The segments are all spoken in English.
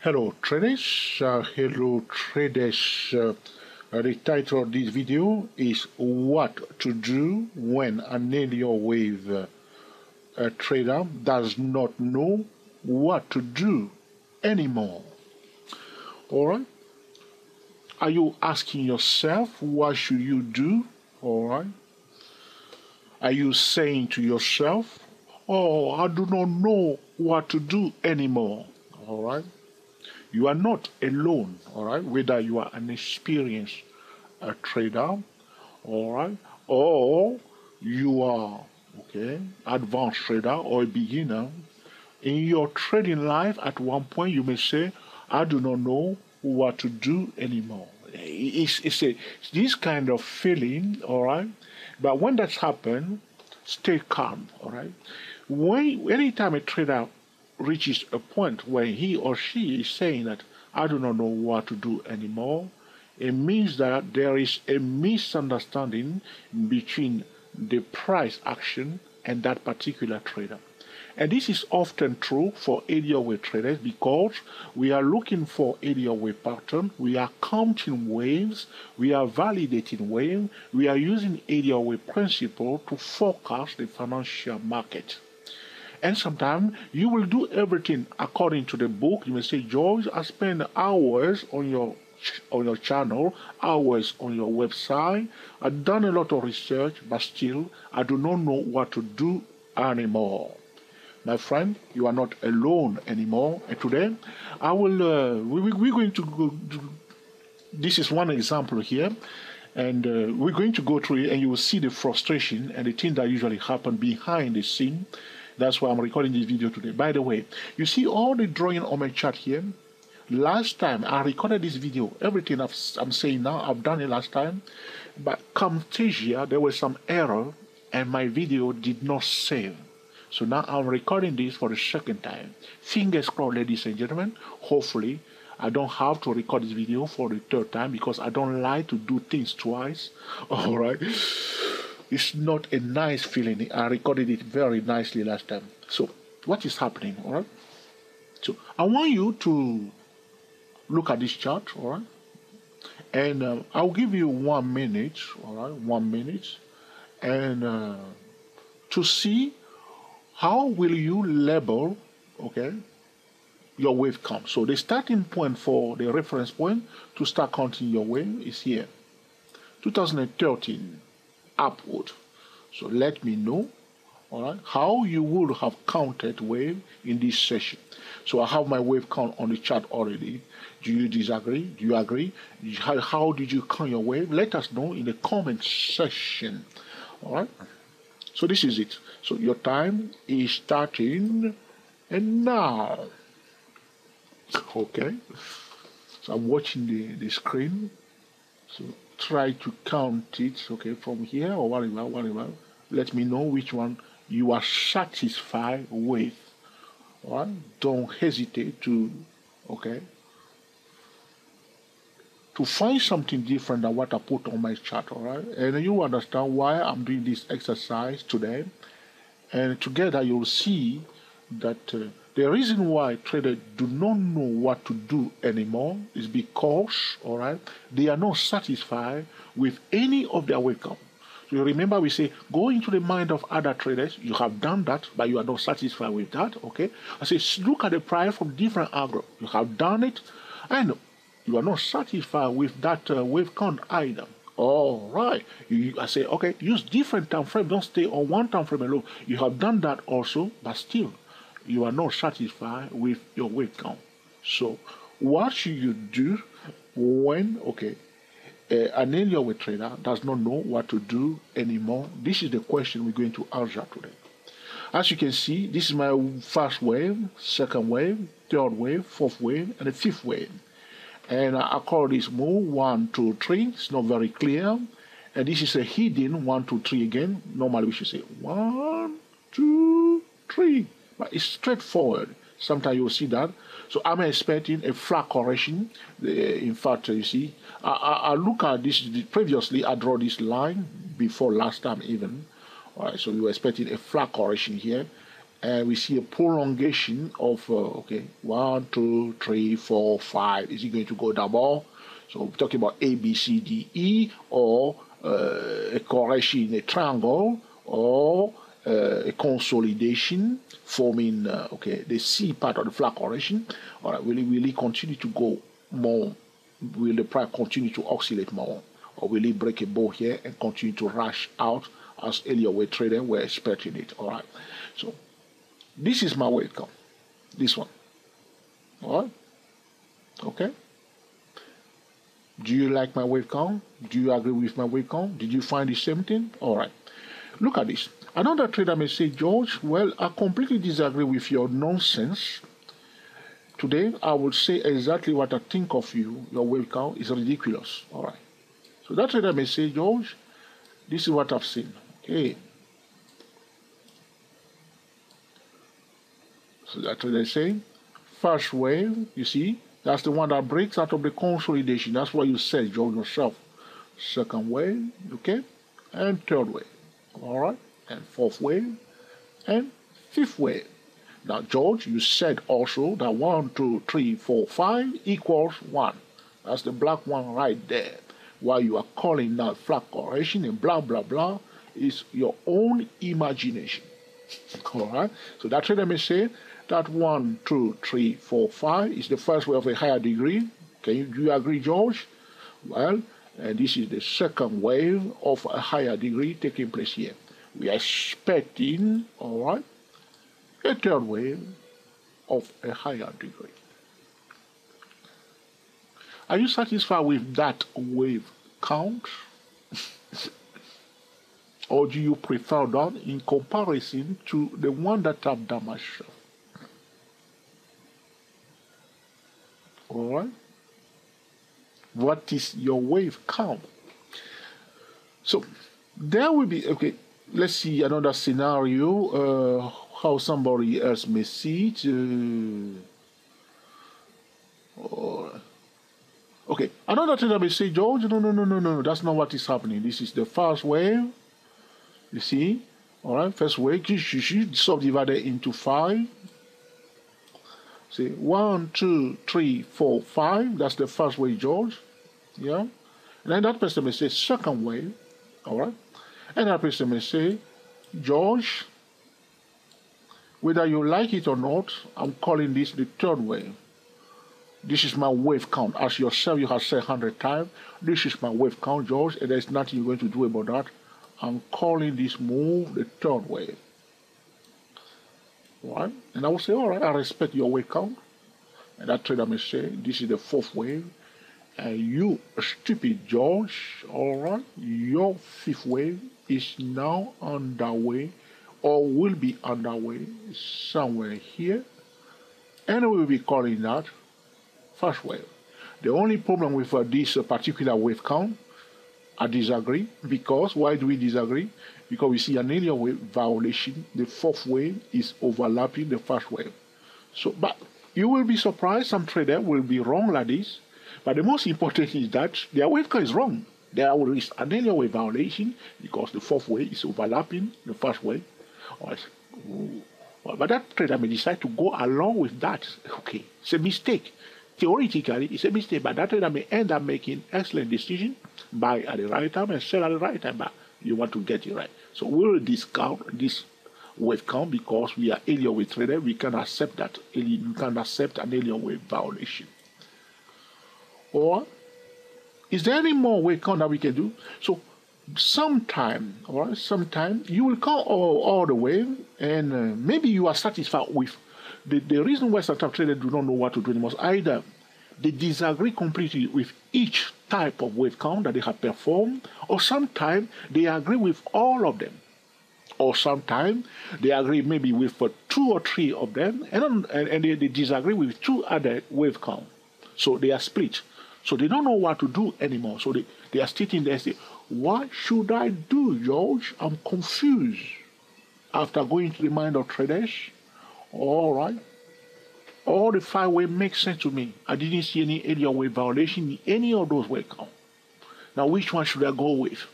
Hello traders, the title of this video is what to do when an Elliott wave trader does not know what to do anymore. Alright, are you asking yourself what should you do? Alright, are you saying to yourself, oh, I do not know what to do anymore? Alright, you are not alone, all right, whether you are an experienced trader, all right, or you are, okay, advanced trader or a beginner. In your trading life, at one point, you may say, I do not know what to do anymore. It's this kind of feeling, all right, but when that's happened, stay calm, all right. Anytime a trader reaches a point where he or she is saying that I do not know what to do anymore, it means that there is a misunderstanding between the price action and that particular trader. And this is often true for Elliott wave traders because we are looking for Elliott wave pattern, we are counting waves, we are validating waves, we are using Elliott wave principle to forecast the financial market. And sometimes you will do everything according to the book. You may say, George, I spend hours on your channel, hours on your website. I've done a lot of research, but still I do not know what to do anymore. My friend, you are not alone anymore. And today, I will. We're going to go. This is one example here. And we're going to go through it, and you will see the frustration and the things that usually happen behind the scene. That's why I'm recording this video today. By the way, you see all the drawing on my chart here? Last time I recorded this video, everything I'm saying now, I've done it last time. But Camtasia, there was some error and my video did not save. So now I'm recording this for the second time. Fingers crossed, ladies and gentlemen. Hopefully, I don't have to record this video for the third time because I don't like to do things twice. All right. It's not a nice feeling. I recorded it very nicely last time. So what is happening, all right? So I want you to look at this chart, all right? And I'll give you 1 minute, all right? 1 minute. And to see how will you label, okay, your wave count. So the starting point for the reference point to start counting your wave is here. 2013. Upward. So let me know, all right, how you would have counted wave in this session. So I have my wave count on the chart already. Do you disagree? Do you agree? How did you count your wave? Let us know in the comment section. All right. So this is it. So your time is starting, and now. Okay. So I'm watching the screen. So try to count it, okay, from here or whatever. Let me know which one you are satisfied with. All right? Don't hesitate to, okay, to find something different than what I put on my chart, all right? And you understand why I'm doing this exercise today. And together you'll see that the reason why traders do not know what to do anymore is because, all right, they are not satisfied with any of their wave count. So you remember we say, go into the mind of other traders. You have done that, but you are not satisfied with that, okay? I say, look at the price from different angles. You have done it, and you are not satisfied with that wave count either. All right. I say, okay, use different time frame. Don't stay on one time frame alone. You have done that also, but still, you are not satisfied with your wave count. So what should you do when, okay, an Elliott wave trader does not know what to do anymore? This is the question we're going to answer today. As you can see, this is my first wave, second wave, third wave, fourth wave, and the fifth wave. And I call this move 1, 2, 3. It's not very clear. And this is a hidden 1, 2, 3 again. Normally we should say 1, 2, 3. But it's straightforward. Sometimes you'll see that. So I'm expecting a flat correction. In fact, you see, I look at this previously. I draw this line before last time even. All right, so we were expecting a flat correction here. and we see a prolongation of okay, 1, 2, 3, 4, 5. Is it going to go double? So we're talking about A, B, C, D, E, or a correction in a triangle, or a consolidation forming okay, the C part of the flag correction. All right, will it really continue to go more? Will the price continue to oscillate more, or will it break a bow here and continue to rush out as Elliott wave trader were expecting it? All right, so this is my wave count, this one. All right, okay. Do you like my wave count? Do you agree with my wave count? Did you find the same thing? All right. Look at this. Another trader may say, George, well, I completely disagree with your nonsense. Today, I would say exactly what I think of you. Your wave count is ridiculous. All right. So that trader may say, George, this is what I've seen. Okay. So that trader say, first wave, you see, that's the one that breaks out of the consolidation. That's what you said, George, yourself. Second wave, okay? And third wave, all right? And fourth wave, and fifth wave. Now, George, you said also that 1, 2, 3, 4, 5 equals 1. That's the black one right there. While you are calling that flag correction and blah, blah, blah, is your own imagination. All right? So that trader may say, that 1, 2, 3, 4, 5 is the first wave of a higher degree. Do you agree, George? Well, this is the second wave of a higher degree taking place here. We are expecting, all right, a third wave of a higher degree. Are you satisfied with that wave count? Or do you prefer that in comparison to the one that I've done myself? All right. What is your wave count? So there will be, okay, let's see another scenario, how somebody else may see it. Okay, another thing that may say, George, no, that's not what is happening. This is the first wave, you see, all right, first wave, subdivided into 5. See, 1, 2, 3, 4, 5. That's the first wave, George. Yeah. And then that person may say second wave. All right. And that person may say, George, whether you like it or not, I'm calling this the third wave. This is my wave count. As yourself, you have said 100 times. This is my wave count, George, and there's nothing you're going to do about that. I'm calling this move the third wave. Right? And I will say, all right, I respect your wave count. And that trader may say, this is the fourth wave. And you, stupid George, all right, your fifth wave is now underway or will be underway somewhere here. And we'll be calling that first wave. The only problem with this particular wave count, I disagree. Because, why do we disagree? Because we see an Elliott wave violation. The fourth wave is overlapping the first wave. So, but you will be surprised, some trader will be wrong like this. But the most important thing is that their wave count is wrong. There is an Elliott wave violation because the fourth wave is overlapping the first wave. But that trader may decide to go along with that. Okay, it's a mistake. Theoretically, it's a mistake, but that trader may end up making excellent decision, buy at the right time and sell at the right time. But you want to get it right. So we'll discount this wave count because we are Elliott wave trader. We can accept that. We can accept an Elliott wave violation. Or is there any more wave count that we can do? So sometime, all right, sometime you will count all the way, and maybe you are satisfied with the reason why startup traders do not know what to do anymore. Either they disagree completely with each type of wave count that they have performed, or sometimes they agree with all of them, or sometimes they agree maybe with 2 or 3 of them, and they disagree with 2 other wave count. So they are split. So they don't know what to do anymore. So they are sitting there and say, what should I do, George? I'm confused. After going to the mind of traders, all right, all the 5 ways make sense to me. I didn't see any Elliott wave violation in any of those wave counts. Now, which one should I go with?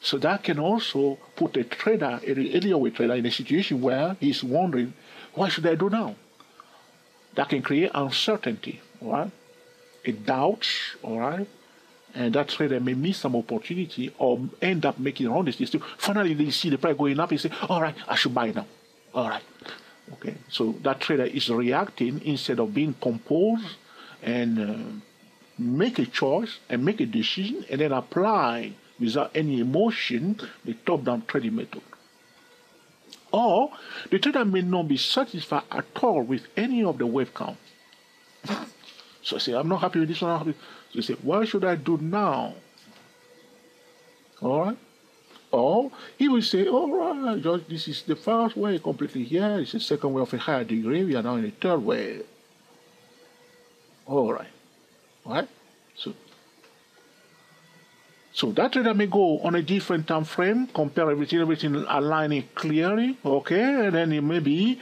So that can also put a trader, an Elliott trader, in a situation where he's wondering, what should I do now? That can create uncertainty, all right? A doubt, all right? And that trader may miss some opportunity or end up making wrong decisions. Finally, they see the price going up and say, all right, I should buy now. All right. Okay. So that trader is reacting instead of being composed and make a choice and make a decision and then apply without any emotion the top-down trading method. Or the trader may not be satisfied at all with any of the wave count. So I say, I'm not happy with this one, I'm not happy. So you say, what should I do now? All right? Or he will say, all right, George, this is the first way completely here. It's the second way of a higher degree. We are now in the third way. All right. All right? So that trader may go on a different time frame, compare everything aligning clearly, okay? And then he may be,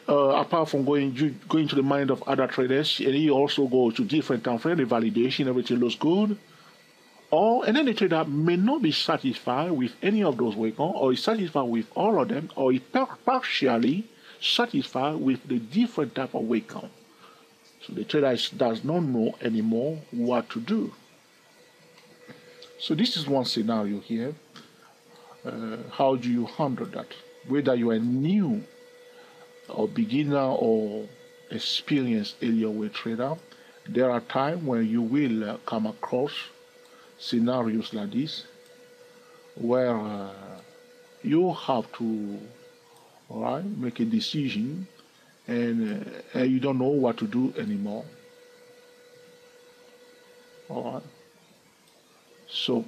apart from going to the mind of other traders, and he also goes to different time frame, the validation, everything looks good. And then the trader may not be satisfied with any of those waypoints, or is satisfied with all of them, or is partially satisfied with the different type of waypoint. So the trader does not know anymore what to do. So this is one scenario here. How do you handle that? Whether you are new or beginner or experienced Elliott trader, there are times when you will come across scenarios like this where you have to, all right, make a decision and you don't know what to do anymore. All right. So,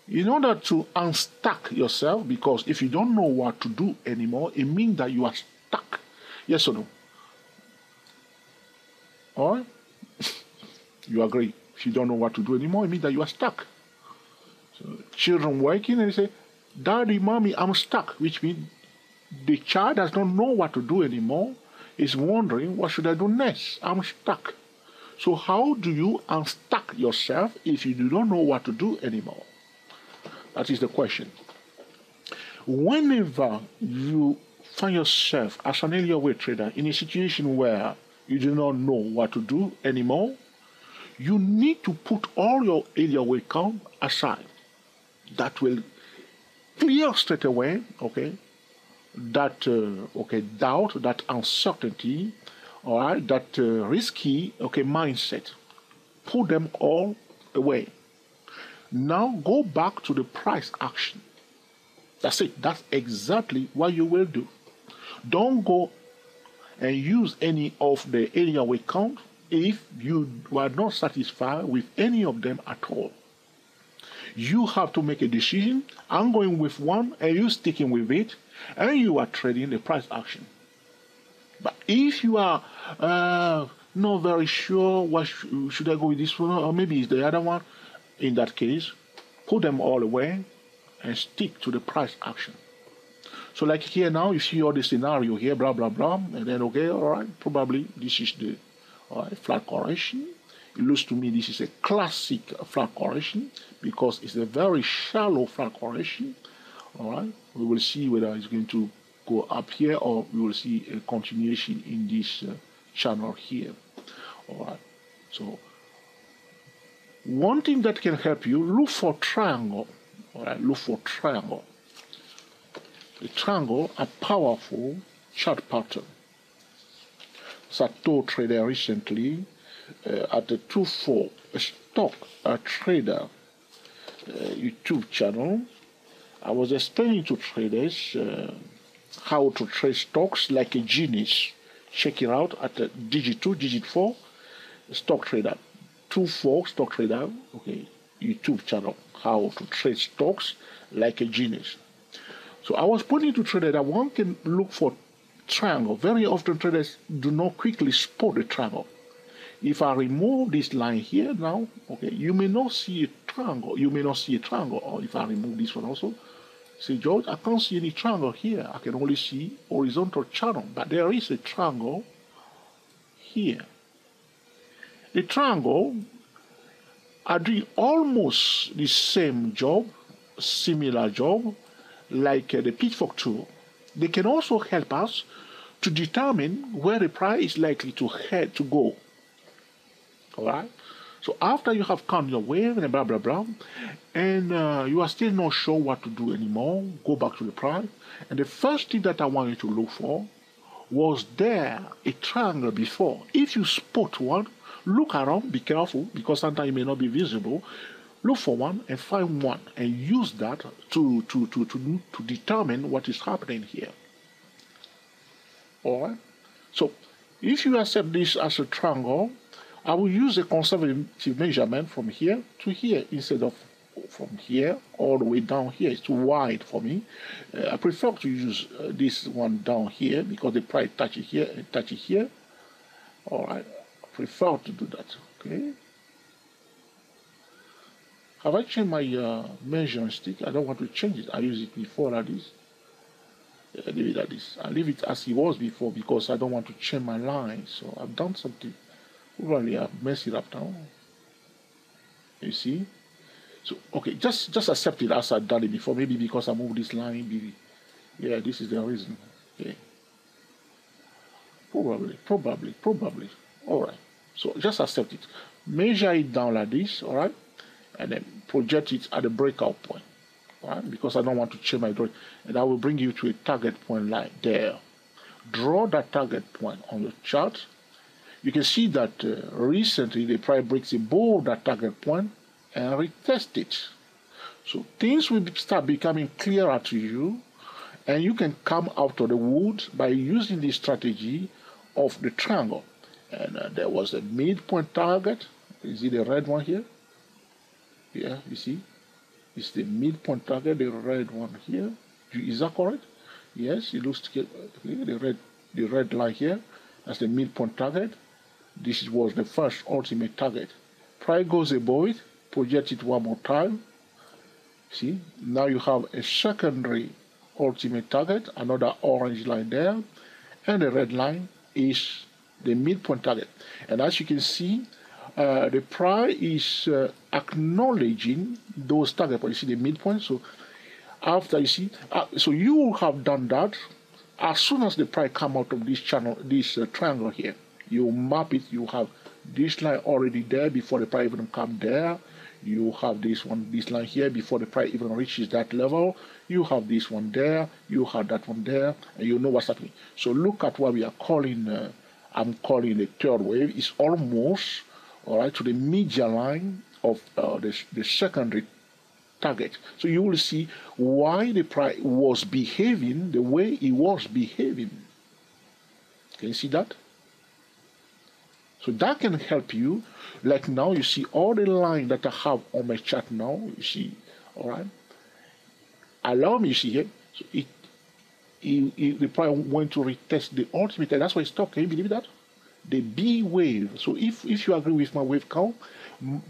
in order to unstuck yourself, because if you don't know what to do anymore, it means that you are stuck. Yes or no? All right? You agree. If you don't know what to do anymore, it means that you are stuck. So, children waking and they say, Daddy, Mommy, I'm stuck, which means the child does not know what to do anymore, is wondering, what should I do next? I'm stuck. So how do you unstuck yourself if you do not know what to do anymore? That is the question. Whenever you find yourself as an Elliott trader in a situation where you do not know what to do anymore, you need to put all your Elliott count aside. That will clear straight away, okay, that doubt, that uncertainty, all right, that risky, mindset. Put them all away. Now go back to the price action. That's it. That's exactly what you will do. Don't go and use any of the Elliott count if you are not satisfied with any of them at all. You have to make a decision. I'm going with one, and you're sticking with it, and you are trading the price action. But if you are not very sure, what should I go with this one, or maybe it's the other one, in that case, put them all away and stick to the price action. So like here now, you see all the scenario here, blah, blah, blah, and then, okay, all right, probably this is the flat correction. It looks to me this is a classic flat correction because it's a very shallow flat correction, all right? We will see whether it's going to go up here or we will see a continuation in this channel here. All right, so one thing that can help you, look for triangle. All right, look for triangle. The triangle are powerful chart pattern. So I told trader recently at the 2-4 stock trader YouTube channel, I was explaining to traders how to trade stocks like a genius. Check it out at the digit 2, digit 4, stock trader, 2-4 stock trader, okay, YouTube channel, how to trade stocks like a genius. So I was pointing to traders that one can look for triangle. Very often traders do not quickly spot the triangle. If I remove this line here now, okay, you may not see a triangle. You may not see a triangle. Or if I remove this one also, say, George, I can't see any triangle here. I can only see horizontal channel, but there is a triangle here. The triangle are doing almost the same job, similar job, like the pitchfork tool. They can also help us to determine where the price is likely to head to go. All right. So after you have counted your wave and blah blah blah, and you are still not sure what to do anymore, go back to the price. And the first thing that I want you to look for, was there a triangle before? If you spot one, look around, be careful, because sometimes it may not be visible. Look for one and find one and use that to determine what is happening here. All right? So if you accept this as a triangle, I will use a conservative measurement from here to here instead of from here all the way down here. It's too wide for me. I prefer to use this one down here because the price touches here and touches here. All right, I prefer to do that. Okay. Have I changed my measuring stick? I don't want to change it. I used it before like this. I leave it like this. I leave it as it was before because I don't want to change my line. So I've done something. Probably I've messed it up now. You see? So okay, just accept it as I've done it before. Maybe because I moved this line, maybe. Yeah, this is the reason. Okay. Probably. Alright. So just accept it. Measure it down like this, alright? And then project it at the breakout point. Alright? Because I don't want to change my drawing. And I will bring you to a target point like there. Draw that target point on your chart. You can see that recently the price breaks above that target point and retest it. So things will start becoming clearer to you, and you can come out of the woods by using this strategy of the triangle. And there was a midpoint target. You see the red one here? Yeah, you see? It's the midpoint target, the red one here. Is that correct? Yes, it looks to get the red line here. That's the midpoint target. This was the first ultimate target. Price goes above it, project it one more time. See, now you have a secondary ultimate target, another orange line there, and the red line is the midpoint target. And as you can see, the price is acknowledging those target points. You see the midpoint. So after you see, so you have done that. As soon as the price come out of this channel, this triangle here, you map it. You have this line already there before the price even come there. You have this line here before the price even reaches that level. You have this one there. You have that one there, and you know what's happening. So look at what we are calling. I'm calling the third wave. It's almost all right to the median line of the secondary target. So you will see why the price was behaving the way it was behaving. Can you see that? So that can help you. Like now, you see all the lines that I have on my chart now. You see, all right. Allow me, you see here. So the price went to retest the ultimate. That's why it stopped. Can you believe that? The B wave. So if you agree with my wave count,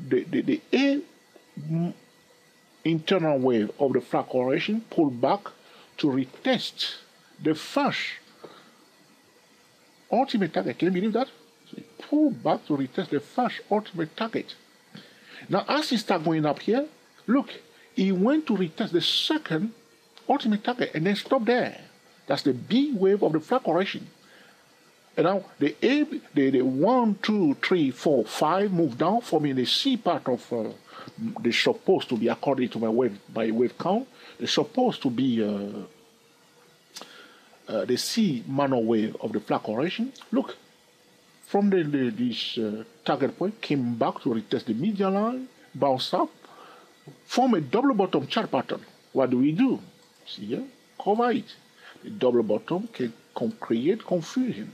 the A internal wave of the flat correction pulled back to retest the first ultimate target. Can you believe that? So it pulled back to retest the first ultimate target. Now, as it starts going up here, look, it went to retest the second ultimate target and then stop there. That's the B wave of the flat correction. And now the A, the 1, 2, 3, 4, 5 move down, forming the C part of they're supposed to be, according to my wave count, they're supposed to be the C manual wave of the flat correction. Look, from this target point, came back to retest the median line, bounce up, form a double bottom chart pattern. What do? See here, cover it. The double bottom can create confusion.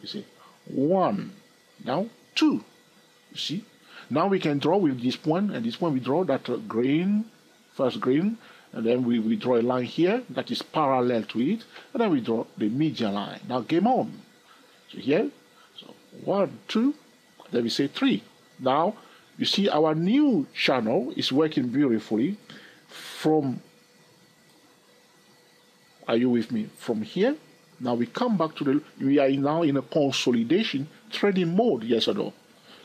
You see, 1, now 2. You see, now we can draw with this one, and this one we draw that green, first green, and then we draw a line here that is parallel to it, and then we draw the median line. Now game on. So here, so 1, 2, then we say 3. Now you see our new channel is working beautifully from. Are you with me? From here. Now we come back to we are now in a consolidation trading mode, yes or no?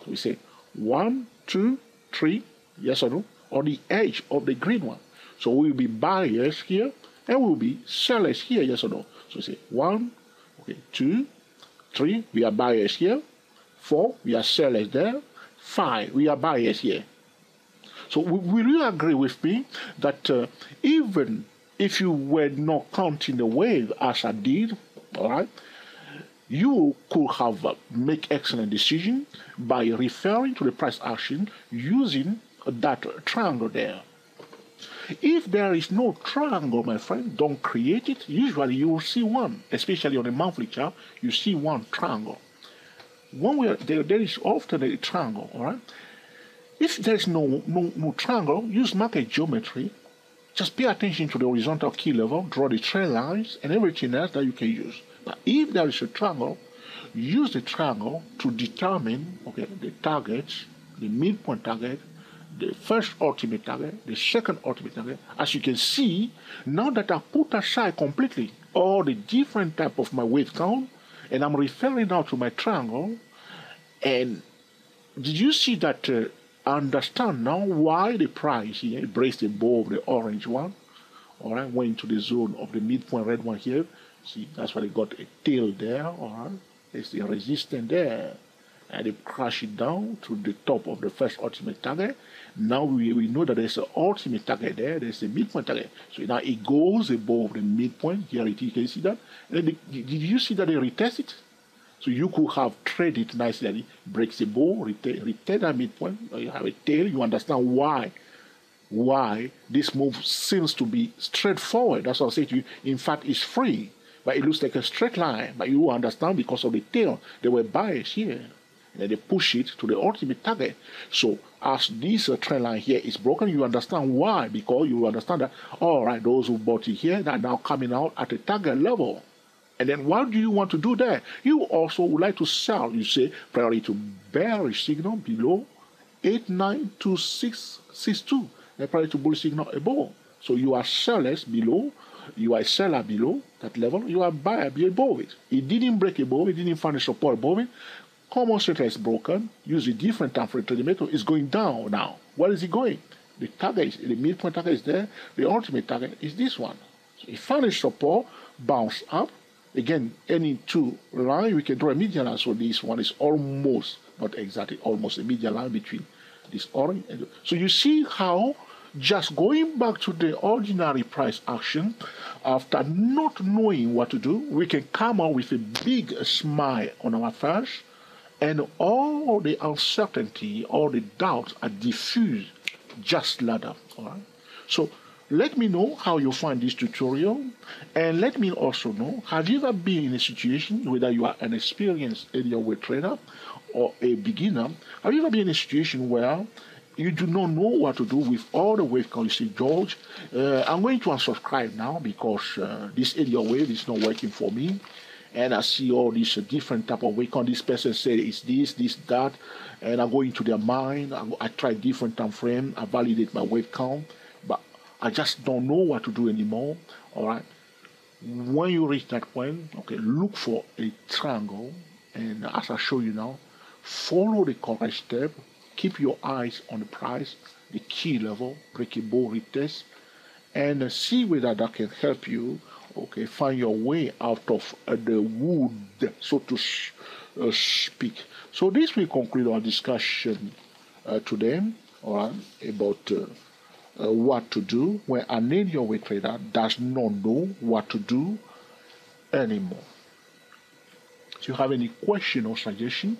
So we say 1, 2, 3, yes or no, on the edge of the green one. So we'll be buyers here and we'll be sellers here, yes or no. So say 1, okay, 2, 3, we are buyers here. 4, we are sellers there. 5, we are buyers here. So will you agree with me that even if you were not counting the wave as I did, all right, you could have make excellent decision by referring to the price action using that triangle there. If there is no triangle, my friend, don't create it. Usually you will see one, especially on a monthly chart, you see one triangle. There is often a triangle, all right? If there is no triangle, use market geometry. Just pay attention to the horizontal key level, draw the trend lines, and everything else that you can use. But if there is a triangle, use the triangle to determine, okay, the targets, the midpoint target, the first ultimate target, the second ultimate target. As you can see, now that I put aside completely all the different type of my wave count, and I'm referring now to my triangle, and did you see that I understand now why the price here breaks above the orange one, all right, went to the zone of the midpoint red one here. See, that's why they got a tail there, all right, there's the resistance there, and they crash it down to the top of the first ultimate target. Now we know that there's an ultimate target there, there's a midpoint target. So now it goes above the midpoint. Here it is, you can see that. And then did you see that they retest it? So you could have traded nicely, and it breaks the ball, retest that midpoint, you have a tail, you understand why this move seems to be straightforward. That's what I say to you. In fact, it's free, but it looks like a straight line. But you understand because of the tail, they were buyers here. And they push it to the ultimate target. So as this trend line here is broken, you understand why. Because you understand that, all right, those who bought it here, they're now coming out at the target level. And then what do you want to do there? You also would like to sell. You say priority to bearish signal below 892662. And priority to bullish signal above. So you are sellers below. You are a seller below that level. You are a buyer above it. It didn't break above. It didn't find a support above it. Common center is broken. Use a different time frame trading method. It's going down now. Where is it going? The target, the midpoint target is there. The ultimate target is this one. So it found a support, bounce up. Again, any two line, we can draw a median line. So this one is almost, not exactly, almost a median line between this orange and so you see how just going back to the ordinary price action, after not knowing what to do, we can come out with a big smile on our face. And all the uncertainty, all the doubts are diffused just like that. All right? So let me know how you find this tutorial. And let me also know, have you ever been in a situation, whether you are an experienced Elliott wave trader or a beginner, have you ever been in a situation where you do not know what to do with all the wave count? You say, George, I'm going to unsubscribe now because this Elliott wave is not working for me. And I see all these different type of wave count. This person said it's this, that, and I go into their mind. I try different time frame. I validate my wave count, but I just don't know what to do anymore. All right. When you reach that point, okay, look for a triangle, and as I show you now, follow the correct step. Keep your eyes on the price, the key level, breakable retest, and see whether that can help you. Okay, find your way out of the wood, so to speak. So this will conclude our discussion today, all right, about what to do when an Elliott wave trader does not know what to do anymore. If you have any question or suggestion,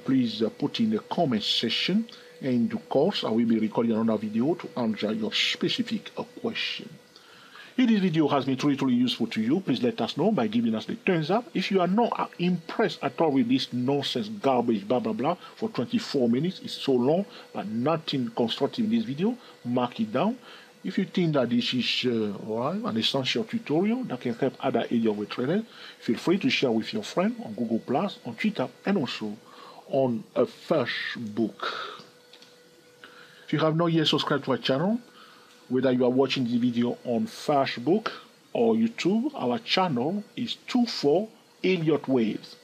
please put in the comment section. And in due course, I will be recording another video to answer your specific question. If this video has been truly useful to you, please let us know by giving us the thumbs up. If you are not impressed at all with this nonsense, garbage, blah, blah, blah, for 24 minutes, it's so long, but nothing constructive in this video, mark it down. If you think that this is an essential tutorial that can help other Elliott wave traders, feel free to share with your friend on Google+, on Twitter, and also on Facebook. If you have not yet subscribed to our channel, whether you are watching the video on Facebook or YouTube, our channel is 24 Elliott Waves.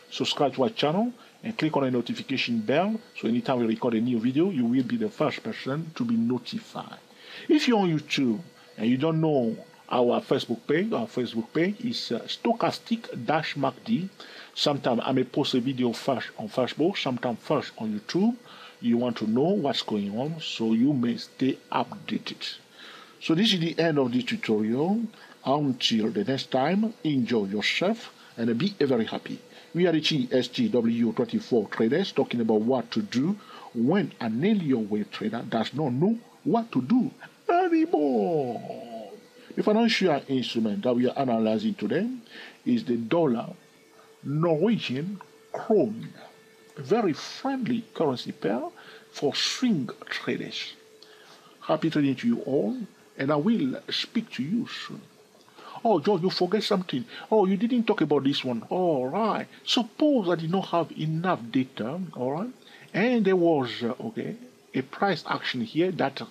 Subscribe to our channel and click on the notification bell, so anytime we record a new video, you will be the first person to be notified. If you're on YouTube and you don't know our Facebook page is Stochastic-MACD. Sometimes I may post a video first on Facebook, sometimes first on YouTube. You want to know what's going on, so you may stay updated. So this is the end of the tutorial. Until the next time, enjoy yourself and be very happy. We are the GSTW24 traders talking about what to do when an Elliott wave trader does not know what to do anymore. The financial instrument that we are analyzing today is the dollar Norwegian krone, a very friendly currency pair for swing traders. Happy trading to you all, and I will speak to you soon. Oh, George, you forget something. Oh, you didn't talk about this one. All right. Suppose I did not have enough data, all right, and there was, a price action here that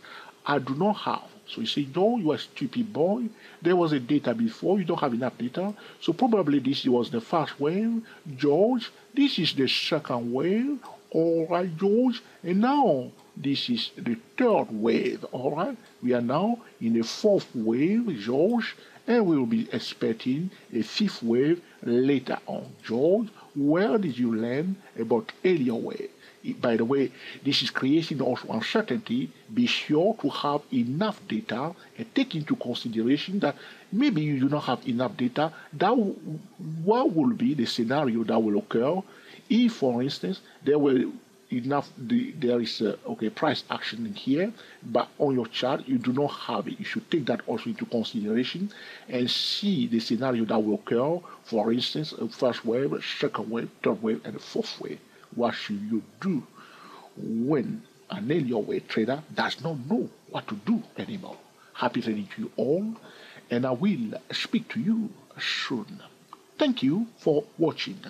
I do not have. So you say, no, you are a stupid boy. There was a data before. You don't have enough data. So probably this was the first wave. George, this is the second wave. All right, George. And now this is the third wave. All right. We are now in the fourth wave, George. And we will be expecting a fifth wave later on. George, where did you learn about Elliott wave? By the way, this is creating also uncertainty. Be sure to have enough data and take into consideration that maybe you do not have enough data. What will be the scenario that will occur if, for instance, there is price action in here, but on your chart you do not have it. You should take that also into consideration and see the scenario that will occur. For instance, a first wave, second wave, third wave, and a fourth wave. What should you do when an Elliott wave trader does not know what to do anymore? Happy trading to you all, and I will speak to you soon. Thank you for watching.